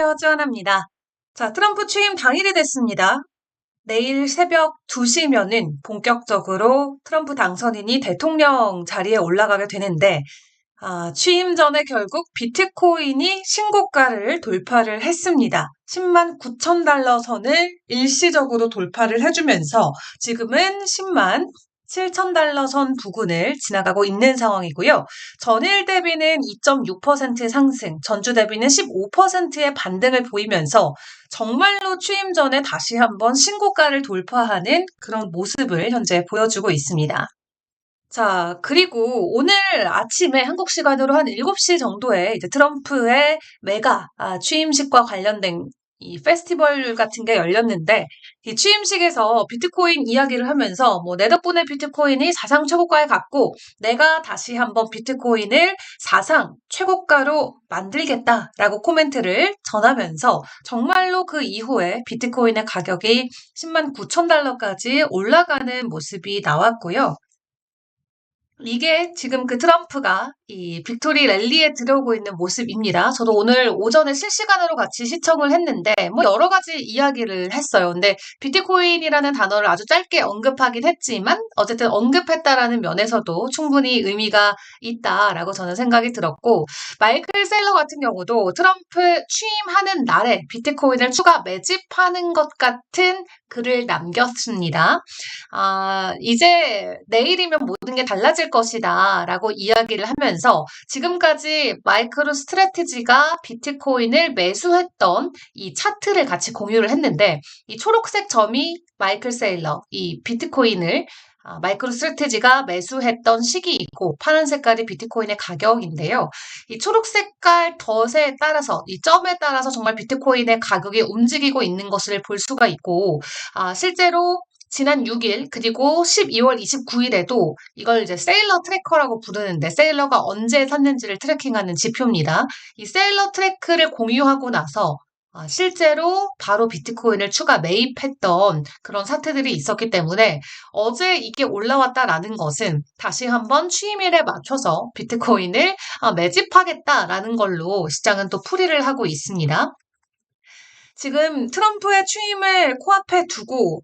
안녕하세요. 쯔하나입니다. 자, 트럼프 취임 당일이 됐습니다. 내일 새벽 2시면은 본격적으로 트럼프 당선인이 대통령 자리에 올라가게 되는데, 취임 전에 결국 비트코인이 신고가를 돌파를 했습니다. 10만 9천 달러 선을 일시적으로 돌파를 해주면서 지금은 10만 7천 달러 선 부근을 지나가고 있는 상황이고요. 전일 대비는 2.6% 상승, 전주 대비는 15%의 반등을 보이면서 정말로 취임 전에 다시 한번 신고가를 돌파하는 그런 모습을 현재 보여주고 있습니다. 자, 그리고 오늘 아침에 한국 시간으로 한 7시 정도에 이제 트럼프의 메가 취임식과 관련된 이 페스티벌 같은 게 열렸는데, 이 취임식에서 비트코인 이야기를 하면서 내 덕분에 비트코인이 사상 최고가에 갔고 내가 다시 한번 비트코인을 사상 최고가로 만들겠다라고 코멘트를 전하면서 정말로 그 이후에 비트코인의 가격이 10만 9천 달러까지 올라가는 모습이 나왔고요. 이게 지금 그 트럼프가 이 빅토리 랠리에 들어오고 있는 모습입니다. 저도 오늘 오전에 실시간으로 같이 시청을 했는데 여러 가지 이야기를 했어요. 근데 비트코인이라는 단어를 아주 짧게 언급하긴 했지만 어쨌든 언급했다라는 면에서도 충분히 의미가 있다라고 저는 생각이 들었고, 마이클 세일러 같은 경우도 트럼프 취임하는 날에 비트코인을 추가 매집하는 것 같은 글을 남겼습니다. 이제 내일이면 모든 게 달라질 것이다 라고 이야기를 하면서 지금까지 마이크로 스트래티지가 비트코인을 매수했던 이 차트를 같이 공유를 했는데, 이 초록색 점이 마이클 세일러, 이 비트코인을 마이크로 스트래티지가 매수했던 시기이고 파란 색깔이 비트코인의 가격인데요. 이 초록 색깔 덫에 따라서, 이 점에 따라서 정말 비트코인의 가격이 움직이고 있는 것을 볼 수가 있고, 실제로 지난 6일 그리고 12월 29일에도 이걸 이제 세일러 트래커라고 부르는데, 세일러가 언제 샀는지를 트래킹하는 지표입니다. 이 세일러 트래크를 공유하고 나서 실제로 바로 비트코인을 추가 매입했던 그런 사태들이 있었기 때문에 어제 이게 올라왔다라는 것은 다시 한번 취임일에 맞춰서 비트코인을 매집하겠다라는 걸로 시장은 또 풀이를 하고 있습니다. 지금 트럼프의 취임을 코앞에 두고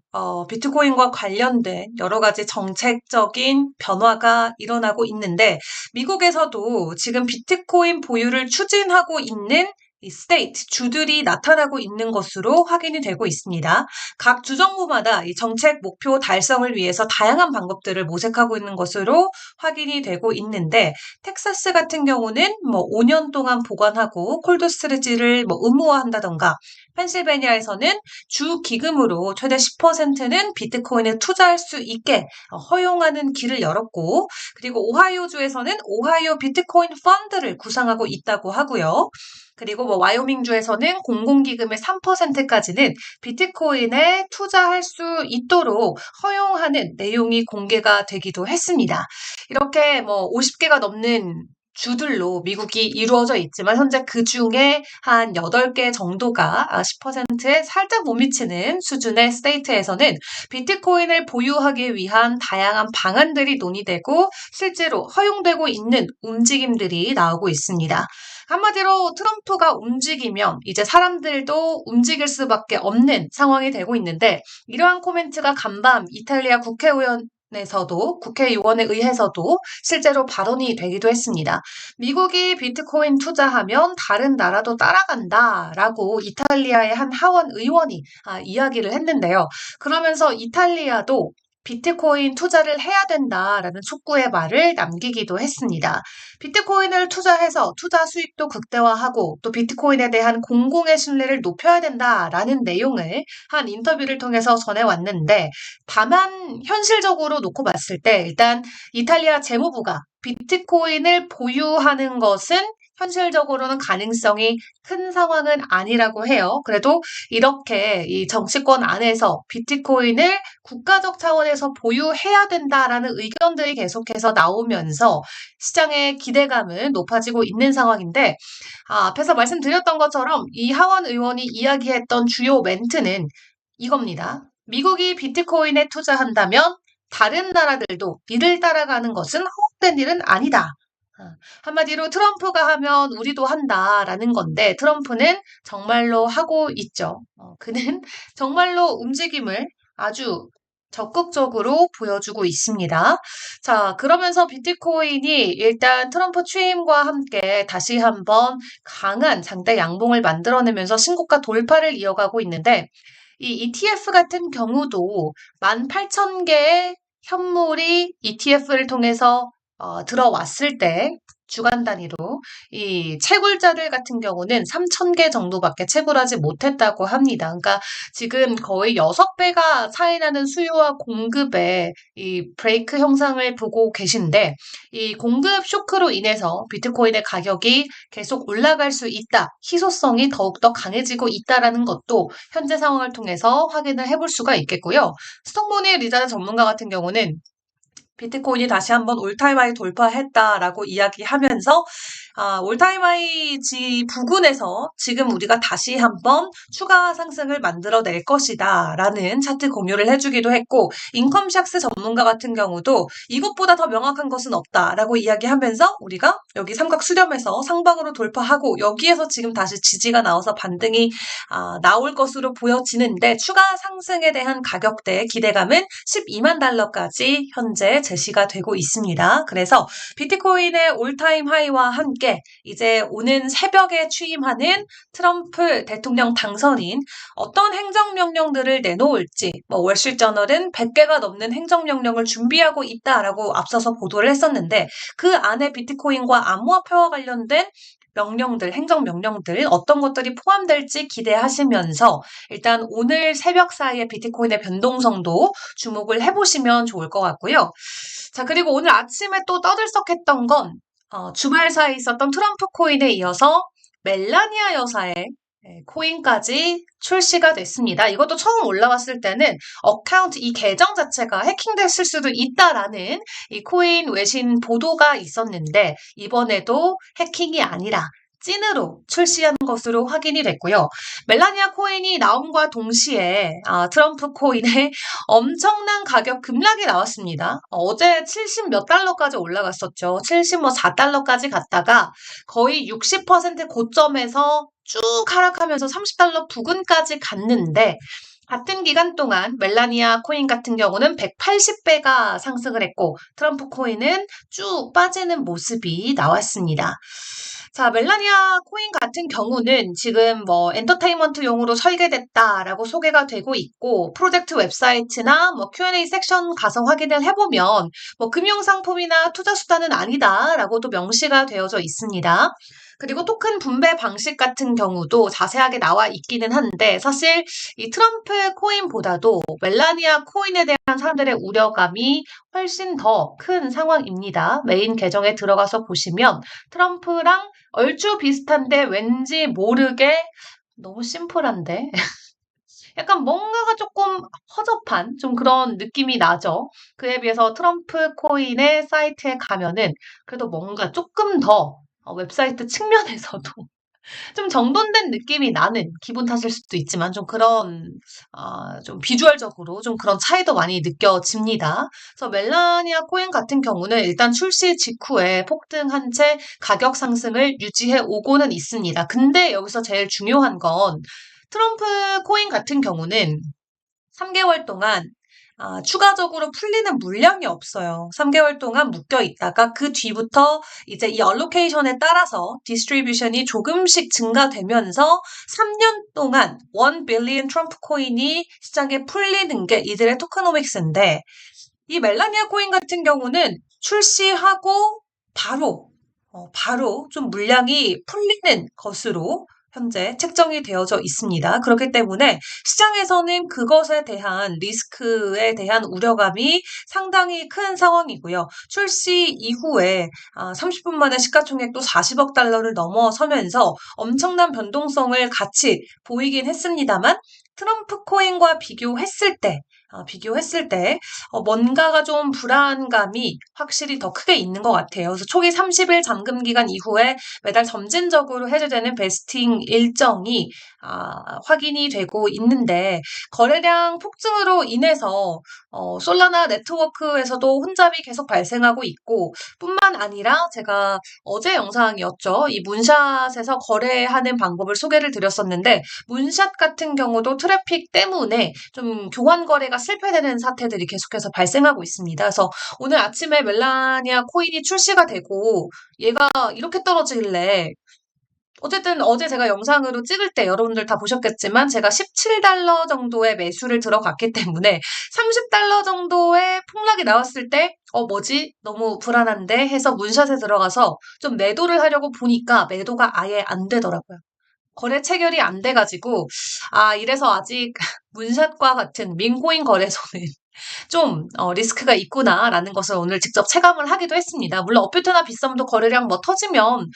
비트코인과 관련된 여러 가지 정책적인 변화가 일어나고 있는데, 미국에서도 지금 비트코인 보유를 추진하고 있는 이 스테이트, 주들이 나타나고 있는 것으로 확인이 되고 있습니다. 각 주정부마다 이 정책 목표 달성을 위해서 다양한 방법들을 모색하고 있는 것으로 확인이 되고 있는데, 텍사스 같은 경우는 5년 동안 보관하고 콜드 스토리지를 의무화한다던가, 펜실베니아에서는 주 기금으로 최대 10%는 비트코인에 투자할 수 있게 허용하는 길을 열었고, 그리고 오하이오주에서는 오하이오 비트코인 펀드를 구상하고 있다고 하고요. 그리고 와이오밍주에서는 공공기금의 3%까지는 비트코인에 투자할 수 있도록 허용하는 내용이 공개가 되기도 했습니다. 이렇게 50개가 넘는 주들로 미국이 이루어져 있지만 현재 그 중에 한 8개 정도가 10%에 살짝 못 미치는 수준의 스테이트에서는 비트코인을 보유하기 위한 다양한 방안들이 논의되고 실제로 허용되고 있는 움직임들이 나오고 있습니다. 한마디로 트럼프가 움직이면 이제 사람들도 움직일 수밖에 없는 상황이 되고 있는데, 이러한 코멘트가 간밤 이탈리아 국회의원에 의해서도 실제로 발언이 되기도 했습니다. 미국이 비트코인 투자하면 다른 나라도 따라간다라고 이탈리아의 한 하원 의원이 이야기를 했는데요. 그러면서 이탈리아도 비트코인 투자를 해야 된다라는 촉구의 말을 남기기도 했습니다. 비트코인을 투자해서 투자 수익도 극대화하고 또 비트코인에 대한 공공의 신뢰를 높여야 된다라는 내용을 한 인터뷰를 통해서 전해왔는데, 다만 현실적으로 놓고 봤을 때 일단 이탈리아 재무부가 비트코인을 보유하는 것은 현실적으로는 가능성이 큰 상황은 아니라고 해요. 그래도 이렇게 이 정치권 안에서 비트코인을 국가적 차원에서 보유해야 된다라는 의견들이 계속해서 나오면서 시장의 기대감은 높아지고 있는 상황인데, 앞에서 말씀드렸던 것처럼 이 하원 의원이 이야기했던 주요 멘트는 이겁니다. 미국이 비트코인에 투자한다면 다른 나라들도 이를 따라가는 것은 허용된 일은 아니다. 한마디로 트럼프가 하면 우리도 한다라는 건데 트럼프는 정말로 하고 있죠. 그는 정말로 움직임을 아주 적극적으로 보여주고 있습니다. 자, 그러면서 비트코인이 일단 트럼프 취임과 함께 다시 한번 강한 장대 양봉을 만들어내면서 신고가 돌파를 이어가고 있는데 이 ETF 같은 경우도 18,000개의 현물이 ETF를 통해서 들어왔을 때 주간 단위로 이 채굴자들 같은 경우는 3,000개 정도밖에 채굴하지 못했다고 합니다. 그러니까 지금 거의 6배가 차이 나는 수요와 공급의 이 브레이크 형상을 보고 계신데 이 공급 쇼크로 인해서 비트코인의 가격이 계속 올라갈 수 있다. 희소성이 더욱더 강해지고 있다라는 것도 현재 상황을 통해서 확인을 해볼 수가 있겠고요. 스톡모니 리자드 전문가 같은 경우는 비트코인이 다시 한번 올타임 하이 돌파했다라고 이야기하면서 올타임 하이지 부근에서 지금 우리가 다시 한번 추가 상승을 만들어낼 것이다 라는 차트 공유를 해주기도 했고 인컴샥스 전문가 같은 경우도 이것보다 더 명확한 것은 없다라고 이야기하면서 우리가 여기 삼각 수렴에서 상방으로 돌파하고 여기에서 지금 다시 지지가 나와서 반등이 나올 것으로 보여지는데 추가 상승에 대한 가격대 기대감은 12만 달러까지 현재 제시가 되고 있습니다. 그래서 비트코인의 올타임 하이와 함께 이제 오는 새벽에 취임하는 트럼프 대통령 당선인 어떤 행정명령들을 내놓을지 월스트리트저널은 100개가 넘는 행정명령을 준비하고 있다라고 앞서서 보도를 했었는데 그 안에 비트코인과 암호화폐와 관련된 명령들, 행정명령들 어떤 것들이 포함될지 기대하시면서 일단 오늘 새벽 사이에 비트코인의 변동성도 주목을 해보시면 좋을 것 같고요. 자, 그리고 오늘 아침에 또 떠들썩했던 건 주말 사이에 있었던 트럼프 코인에 이어서 멜라니아 여사의 코인까지 출시가 됐습니다. 이것도 처음 올라왔을 때는 어카운트 이 계정 자체가 해킹됐을 수도 있다라는 이 코인 외신 보도가 있었는데 이번에도 해킹이 아니라 찐으로 출시한 것으로 확인이 됐고요. 멜라니아 코인이 나옴과 동시에 트럼프 코인의 엄청난 가격 급락이 나왔습니다. 어제 70 몇 달러까지 올라갔었죠. 74달러까지 갔다가 거의 60% 고점에서 쭉 하락하면서 30달러 부근까지 갔는데 같은 기간 동안 멜라니아 코인 같은 경우는 180배가 상승을 했고 트럼프 코인은 쭉 빠지는 모습이 나왔습니다. 자, 멜라니아 코인 같은 경우는 지금 엔터테인먼트용으로 설계됐다라고 소개가 되고 있고 프로젝트 웹사이트나 Q&A 섹션 가서 확인을 해보면 금융상품이나 투자수단은 아니다라고도 명시가 되어져 있습니다. 그리고 토큰 분배 방식 같은 경우도 자세하게 나와 있기는 한데 사실 이 트럼프 코인보다도 멜라니아 코인에 대한 사람들의 우려감이 훨씬 더 큰 상황입니다. 메인 계정에 들어가서 보시면 트럼프랑 얼추 비슷한데 왠지 모르게 너무 심플한데 약간 뭔가가 조금 허접한 좀 그런 느낌이 나죠. 그에 비해서 트럼프 코인의 사이트에 가면은 그래도 뭔가 조금 더 웹사이트 측면에서도 좀 정돈된 느낌이 나는 기분 탓일 수도 있지만 좀 그런 좀 비주얼적으로 좀 그런 차이도 많이 느껴집니다. 그래서 멜라니아 코인 같은 경우는 일단 출시 직후에 폭등한 채 가격 상승을 유지해 오고는 있습니다. 근데 여기서 제일 중요한 건 트럼프 코인 같은 경우는 3개월 동안 추가적으로 풀리는 물량이 없어요. 3개월 동안 묶여 있다가 그 뒤부터 이제 이 얼로케이션에 따라서 디스트리뷰션이 조금씩 증가되면서 3년 동안 1 빌리언 트럼프 코인이 시장에 풀리는 게 이들의 토크노믹스인데 이 멜라니아 코인 같은 경우는 출시하고 바로 좀 물량이 풀리는 것으로 현재 책정이 되어져 있습니다. 그렇기 때문에 시장에서는 그것에 대한 리스크에 대한 우려감이 상당히 큰 상황이고요. 출시 이후에 30분 만에 시가총액도 40억 달러를 넘어서면서 엄청난 변동성을 같이 보이긴 했습니다만 트럼프 코인과 비교했을 때 뭔가가 좀 불안감이 확실히 더 크게 있는 것 같아요. 그래서 초기 30일 잠금 기간 이후에 매달 점진적으로 해제되는 베스팅 일정이 확인이 되고 있는데 거래량 폭증으로 인해서 솔라나 네트워크에서도 혼잡이 계속 발생하고 있고, 뿐만 아니라 제가 어제 영상이었죠. 이 문샷에서 거래하는 방법을 소개를 드렸었는데, 문샷 같은 경우도 트래픽 때문에 좀 교환 거래가 실패되는 사태들이 계속해서 발생하고 있습니다. 그래서 오늘 아침에 멜라니아 코인이 출시가 되고, 얘가 이렇게 떨어지길래 어쨌든 어제 제가 영상으로 찍을 때 여러분들 다 보셨겠지만 제가 17달러 정도의 매수를 들어갔기 때문에 30달러 정도의 폭락이 나왔을 때 뭐지? 너무 불안한데 해서 문샷에 들어가서 좀 매도를 하려고 보니까 매도가 아예 안 되더라고요. 거래 체결이 안 돼가지고 이래서 아직 문샷과 같은 민코인 거래소는 좀 리스크가 있구나라는 것을 오늘 직접 체감을 하기도 했습니다. 물론 업비트나 빗썸도 거래량 뭐 터지면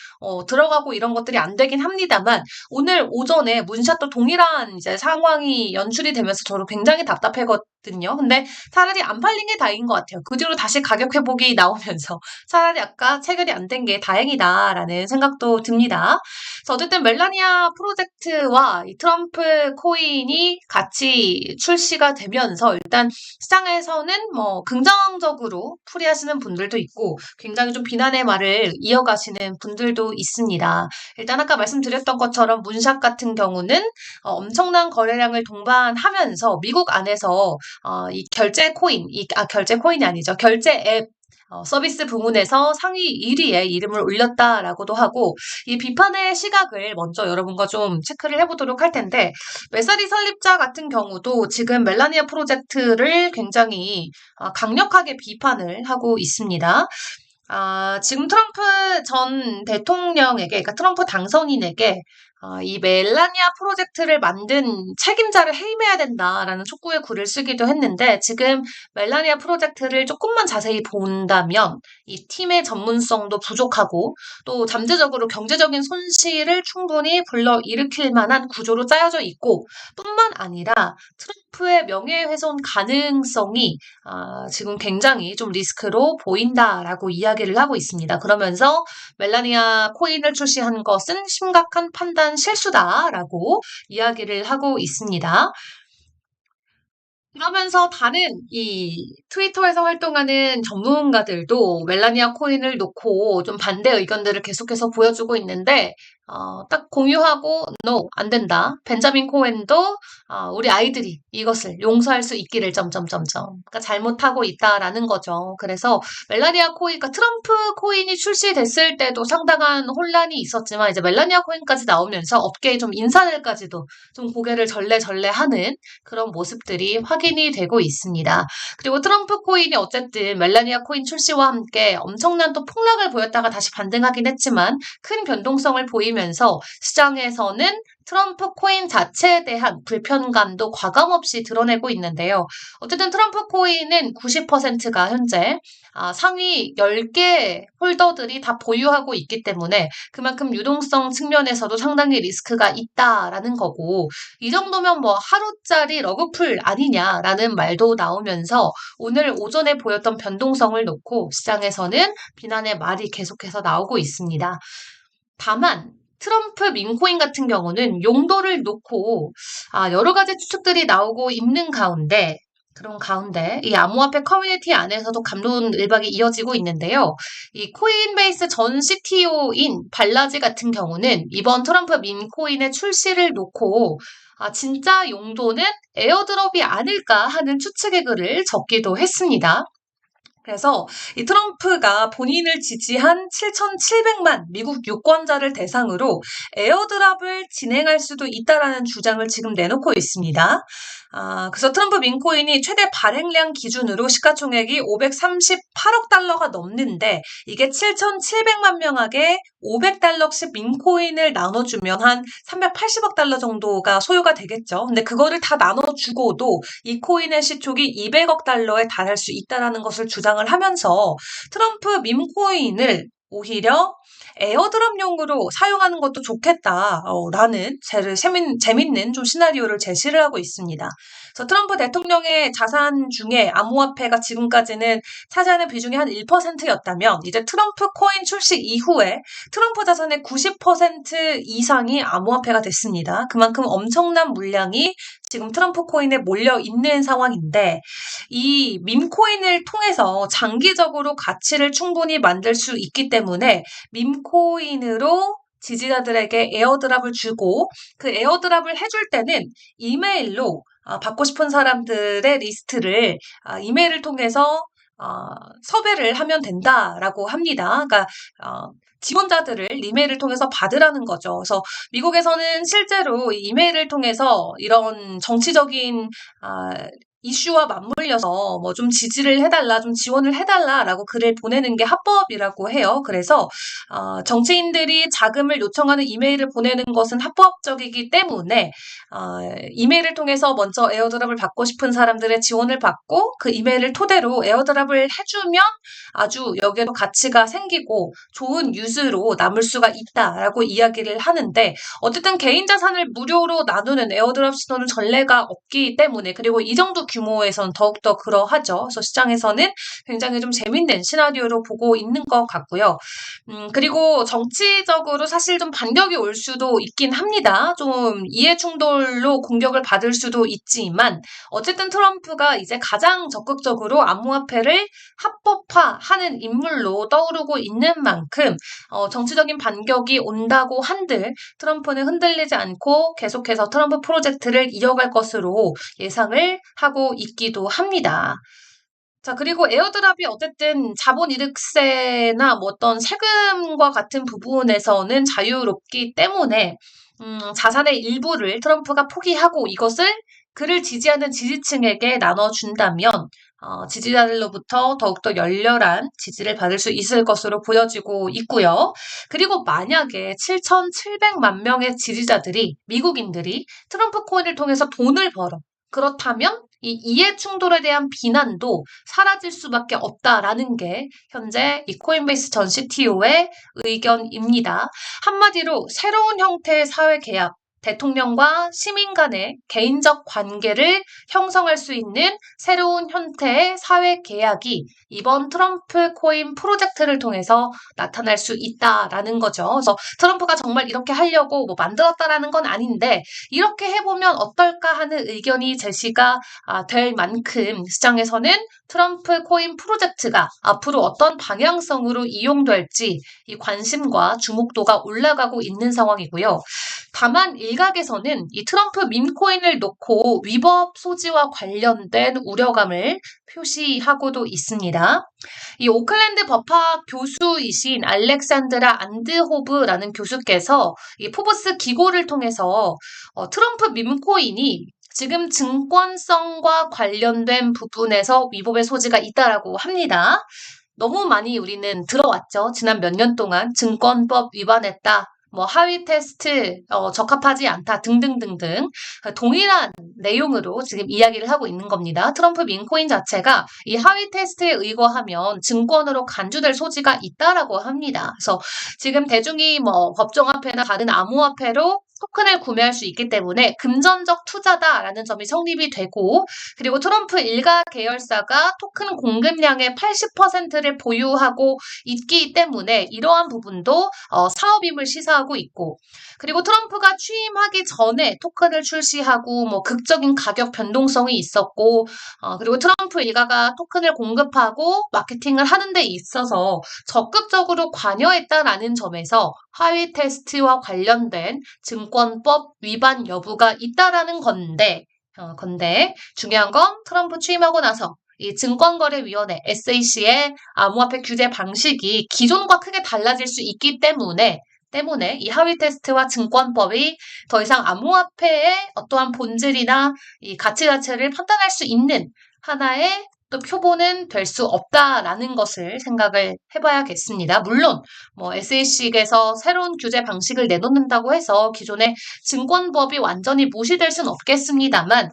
들어가고 이런 것들이 안 되긴 합니다만 오늘 오전에 문샷도 동일한 이제 상황이 연출이 되면서 저도 굉장히 답답했거든요. 근데 차라리 안 팔린 게 다행인 것 같아요. 그 뒤로 다시 가격 회복이 나오면서 차라리 아까 체결이 안 된 게 다행이다라는 생각도 듭니다. 그래서 어쨌든 멜라니아 프로젝트와 이 트럼프 코인이 같이 출시가 되면서 일단 시장에서는 뭐 긍정적으로 풀이하시는 분들도 있고 굉장히 좀 비난의 말을 이어가시는 분들도 있습니다. 일단 아까 말씀드렸던 것처럼 문샷 같은 경우는 엄청난 거래량을 동반하면서 미국 안에서 이 결제 코인이 아니죠. 결제 앱 서비스 부문에서 상위 1위에 이름을 올렸다라고도 하고 이 비판의 시각을 먼저 여러분과 좀 체크를 해보도록 할 텐데 메사리 설립자 같은 경우도 지금 멜라니아 프로젝트를 굉장히 강력하게 비판을 하고 있습니다. 지금 트럼프 전 대통령에게, 그러니까 트럼프 당선인에게 이 멜라니아 프로젝트를 만든 책임자를 해임해야 된다라는 촉구의 글을 쓰기도 했는데 지금 멜라니아 프로젝트를 조금만 자세히 본다면 이 팀의 전문성도 부족하고 또 잠재적으로 경제적인 손실을 충분히 불러일으킬 만한 구조로 짜여져 있고 뿐만 아니라 트럼프의 명예훼손 가능성이 지금 굉장히 좀 리스크로 보인다라고 이야기를 하고 있습니다. 그러면서 멜라니아 코인을 출시한 것은 심각한 판단 실수다라고 이야기를 하고 있습니다. 그러면서 다른 이 트위터에서 활동하는 전문가들도 멜라니아 코인을 놓고 좀 반대 의견들을 계속해서 보여주고 있는데 딱 공유하고 no, 안 된다. 벤자민 코엔도 우리 아이들이 이것을 용서할 수 있기를 점점점점. 그러니까 잘못하고 있다라는 거죠. 그래서 멜라니아 코인, 그러니까 트럼프 코인이 출시됐을 때도 상당한 혼란이 있었지만 이제 멜라니아 코인까지 나오면서 업계의 좀 인사들까지도 좀 고개를 절레절레하는 그런 모습들이 확인이 되고 있습니다. 그리고 트럼프 코인이 어쨌든 멜라니아 코인 출시와 함께 엄청난 또 폭락을 보였다가 다시 반등하긴 했지만 큰 변동성을 보이면서 시장에서는 트럼프 코인 자체에 대한 불편감도 과감없이 드러내고 있는데요. 어쨌든 트럼프 코인은 90%가 현재 상위 10개 홀더들이 다 보유하고 있기 때문에 그만큼 유동성 측면에서도 상당히 리스크가 있다라는 거고 이 정도면 뭐 하루짜리 러그풀 아니냐라는 말도 나오면서 오늘 오전에 보였던 변동성을 놓고 시장에서는 비난의 말이 계속해서 나오고 있습니다. 다만 트럼프 민코인 같은 경우는 용도를 놓고 여러 가지 추측들이 나오고 있는 가운데 그런 가운데 이 암호화폐 커뮤니티 안에서도 갑론을박이 이어지고 있는데요. 이 코인베이스 전 CTO인 발라지 같은 경우는 이번 트럼프 민코인의 출시를 놓고 진짜 용도는 에어드롭이 아닐까 하는 추측의 글을 적기도 했습니다. 그래서 이 트럼프가 본인을 지지한 7,700만 미국 유권자를 대상으로 에어드랍을 진행할 수도 있다라는 주장을 지금 내놓고 있습니다. 그래서 트럼프 민코인이 최대 발행량 기준으로 시가총액이 538억 달러가 넘는데 이게 7,700만 명에게 500달러씩 민코인을 나눠주면 한 380억 달러 정도가 소요가 되겠죠. 근데 그거를 다 나눠주고도 이 코인의 시총이 200억 달러에 달할 수 있다는 것을 주장을 하면서 트럼프 밈코인을 오히려 에어드랍용으로 사용하는 것도 좋겠다라는 재밌는 좀 시나리오를 제시를 하고 있습니다. 그래서 트럼프 대통령의 자산 중에 암호화폐가 지금까지는 차지하는 비중이 한 1%였다면 이제 트럼프 코인 출시 이후에 트럼프 자산의 90% 이상이 암호화폐가 됐습니다. 그만큼 엄청난 물량이 지금 트럼프 코인에 몰려 있는 상황인데 이 밈코인을 통해서 장기적으로 가치를 충분히 만들 수 있기 때문에 밈코인으로 지지자들에게 에어드랍을 주고 그 에어드랍을 해줄 때는 이메일로 받고 싶은 사람들의 리스트를 이메일을 통해서 섭외를 하면 된다라고 합니다. 그러니까 지원자들을 이메일을 통해서 받으라는 거죠. 그래서 미국에서는 실제로 이 이메일을 통해서 이런 정치적인 이슈와 맞물려서 뭐 좀 지지를 해달라, 좀 지원을 해달라라고 글을 보내는 게 합법이라고 해요. 그래서 정치인들이 자금을 요청하는 이메일을 보내는 것은 합법적이기 때문에 이메일을 통해서 먼저 에어드랍을 받고 싶은 사람들의 지원을 받고 그 이메일을 토대로 에어드랍을 해주면 아주 여기에도 가치가 생기고 좋은 유즈로 남을 수가 있다라고 이야기를 하는데 어쨌든 개인 자산을 무료로 나누는 에어드랍 시도는 전례가 없기 때문에 그리고 이 정도 규모에선 더욱더 그러하죠. 그래서 시장에서는 굉장히 좀 재밌는 시나리오로 보고 있는 것 같고요. 그리고 정치적으로 사실 좀 반격이 올 수도 있긴 합니다. 좀 이해 충돌로 공격을 받을 수도 있지만 어쨌든 트럼프가 이제 가장 적극적으로 암호화폐를 합법화하는 인물로 떠오르고 있는 만큼 정치적인 반격이 온다고 한들 트럼프는 흔들리지 않고 계속해서 트럼프 프로젝트를 이어갈 것으로 예상을 하고 있기도 합니다. 자, 그리고 에어드랍이 어쨌든 자본이득세나 뭐 어떤 세금과 같은 부분에서는 자유롭기 때문에 자산의 일부를 트럼프가 포기하고 이것을 그를 지지하는 지지층에게 나눠준다면 지지자들로부터 더욱더 열렬한 지지를 받을 수 있을 것으로 보여지고 있고요. 그리고 만약에 7,700만 명의 지지자들이 미국인들이 트럼프 코인을 통해서 돈을 벌어 그렇다면 이 이해 충돌에 대한 비난도 사라질 수밖에 없다라는 게 현재 이 코인베이스 전 CTO의 의견입니다. 한마디로 새로운 형태의 사회 계약, 대통령과 시민 간의 개인적 관계를 형성할 수 있는 새로운 형태의 사회 계약이 이번 트럼프 코인 프로젝트를 통해서 나타날 수 있다라는 거죠. 그래서 트럼프가 정말 이렇게 하려고 뭐 만들었다라는 건 아닌데 이렇게 해보면 어떨까 하는 의견이 제시가 될 만큼 시장에서는 트럼프 코인 프로젝트가 앞으로 어떤 방향성으로 이용될지 이 관심과 주목도가 올라가고 있는 상황이고요. 다만 일각에서는 이 트럼프 밈코인을 놓고 위법 소지와 관련된 우려감을 표시하고도 있습니다. 이 오클랜드 법학 교수이신 알렉산드라 안드호브라는 교수께서 이 포브스 기고를 통해서 트럼프 밈코인이 지금 증권성과 관련된 부분에서 위법의 소지가 있다라고 합니다. 너무 많이 우리는 들어왔죠. 지난 몇 년 동안 증권법 위반했다. 뭐 하위 테스트 적합하지 않다 등등등등 동일한 내용으로 지금 이야기를 하고 있는 겁니다. 트럼프 밈코인 자체가 이 하위 테스트에 의거하면 증권으로 간주될 소지가 있다라고 합니다. 그래서 지금 대중이 뭐 법정화폐나 다른 암호화폐로 토큰을 구매할 수 있기 때문에 금전적 투자다라는 점이 성립이 되고 그리고 트럼프 일가 계열사가 토큰 공급량의 80%를 보유하고 있기 때문에 이러한 부분도 사업임을 시사하고 있고 그리고 트럼프가 취임하기 전에 토큰을 출시하고 뭐 극적인 가격 변동성이 있었고 그리고 트럼프 일가가 토큰을 공급하고 마케팅을 하는 데 있어서 적극적으로 관여했다라는 점에서 하위 테스트와 관련된 증권법 위반 여부가 있다라는 건데 중요한 건 트럼프 취임하고 나서 이 증권거래위원회 SEC의 암호화폐 규제 방식이 기존과 크게 달라질 수 있기 때문에 이 하위 테스트와 증권법이 더 이상 암호화폐의 어떠한 본질이나 이 가치 자체를 판단할 수 있는 하나의 또 표본은 될 수 없다라는 것을 생각을 해봐야겠습니다. 물론 뭐 SEC에서 새로운 규제 방식을 내놓는다고 해서 기존의 증권법이 완전히 무시될 수는 없겠습니다만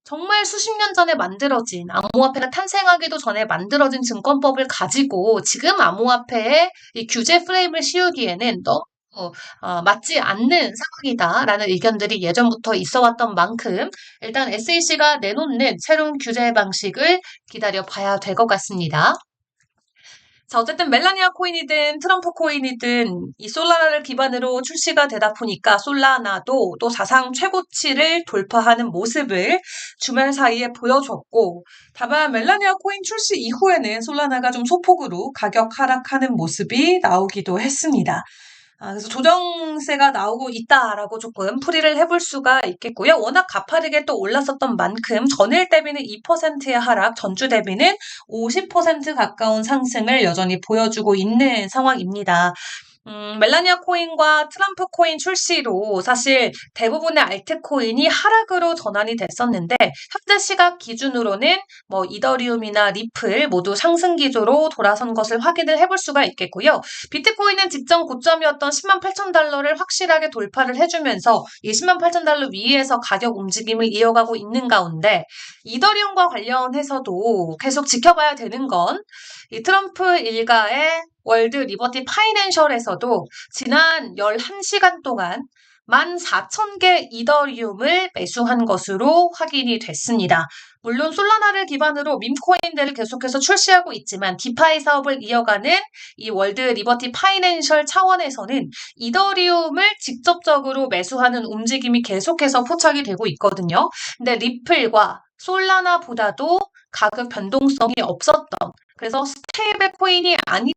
정말 수십 년 전에 만들어진 암호화폐가 탄생하기도 전에 만들어진 증권법을 가지고 지금 암호화폐에 이 규제 프레임을 씌우기에는 너무 맞지 않는 상황이다라는 의견들이 예전부터 있어 왔던 만큼 일단 SEC가 내놓는 새로운 규제 방식을 기다려 봐야 될 것 같습니다. 자, 어쨌든 멜라니아 코인이든 트럼프 코인이든 이 솔라나를 기반으로 출시가 되다 보니까 솔라나도 또 사상 최고치를 돌파하는 모습을 주말 사이에 보여줬고, 다만 멜라니아 코인 출시 이후에는 솔라나가 좀 소폭으로 가격 하락하는 모습이 나오기도 했습니다. 그래서 조정세가 나오고 있다라고 조금 풀이를 해볼 수가 있겠고요. 워낙 가파르게 또 올랐었던 만큼 전일 대비는 2%의 하락, 전주 대비는 50% 가까운 상승을 여전히 보여주고 있는 상황입니다. 멜라니아 코인과 트럼프 코인 출시로 사실 대부분의 알트코인이 하락으로 전환이 됐었는데, 현재 시각 기준으로는 뭐 이더리움이나 리플 모두 상승 기조로 돌아선 것을 확인을 해볼 수가 있겠고요. 비트코인은 직전 고점이었던 10만 8천 달러를 확실하게 돌파를 해주면서 이 10만 8천 달러 위에서 가격 움직임을 이어가고 있는 가운데, 이더리움과 관련해서도 계속 지켜봐야 되는 건 이 트럼프 일가의 월드 리버티 파이낸셜에서도 지난 11시간 동안 14,000개 이더리움을 매수한 것으로 확인이 됐습니다. 물론 솔라나를 기반으로 밈코인들을 계속해서 출시하고 있지만 디파이 사업을 이어가는 이 월드 리버티 파이낸셜 차원에서는 이더리움을 직접적으로 매수하는 움직임이 계속해서 포착이 되고 있거든요. 근데 리플과 솔라나보다도 가격 변동성이 없었던, 그래서 스테이블 코인이 아니냐는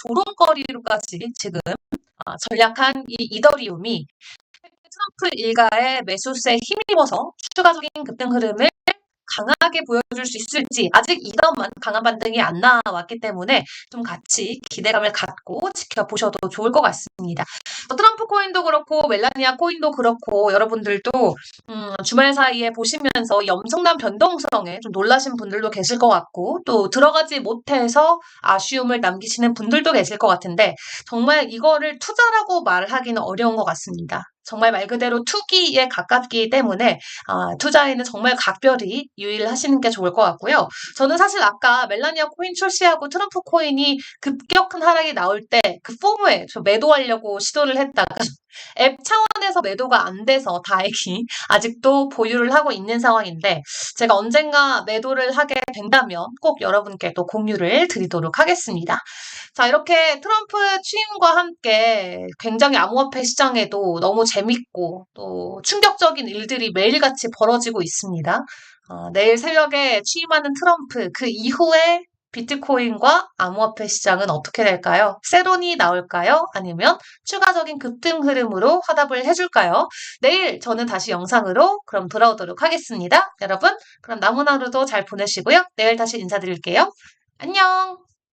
조롱거리로까지 지금 전략한 이 이더리움이 트럼프 일가의 매수세에 힘입어서 추가적인 급등 흐름을 강하게 보여줄 수 있을지, 아직 이전만 강한 반등이 안 나왔기 때문에 좀 같이 기대감을 갖고 지켜보셔도 좋을 것 같습니다. 트럼프 코인도 그렇고 멜라니아 코인도 그렇고 여러분들도 주말 사이에 보시면서 이 엄청난 변동성에 좀 놀라신 분들도 계실 것 같고, 또 들어가지 못해서 아쉬움을 남기시는 분들도 계실 것 같은데, 정말 이거를 투자라고 말하기는 어려운 것 같습니다. 정말 말 그대로 투기에 가깝기 때문에 투자에는 정말 각별히 유의하시는 게 좋을 것 같고요. 저는 사실 아까 멜라니아 코인 출시하고 트럼프 코인이 급격한 하락이 나올 때 그 포무에 저 매도하려고 시도를 했다가 앱 차원에서 매도가 안 돼서 다행히 아직도 보유를 하고 있는 상황인데, 제가 언젠가 매도를 하게 된다면 꼭 여러분께 또 공유를 드리도록 하겠습니다. 자, 이렇게 트럼프 취임과 함께 굉장히 암호화폐 시장에도 너무 재밌고 또 충격적인 일들이 매일같이 벌어지고 있습니다. 내일 새벽에 취임하는 트럼프, 그 이후에 비트코인과 암호화폐 시장은 어떻게 될까요? 세론이 나올까요? 아니면 추가적인 급등 흐름으로 화답을 해줄까요? 내일 저는 다시 영상으로 그럼 돌아오도록 하겠습니다. 여러분, 그럼 남은 하루도 잘 보내시고요. 내일 다시 인사드릴게요. 안녕!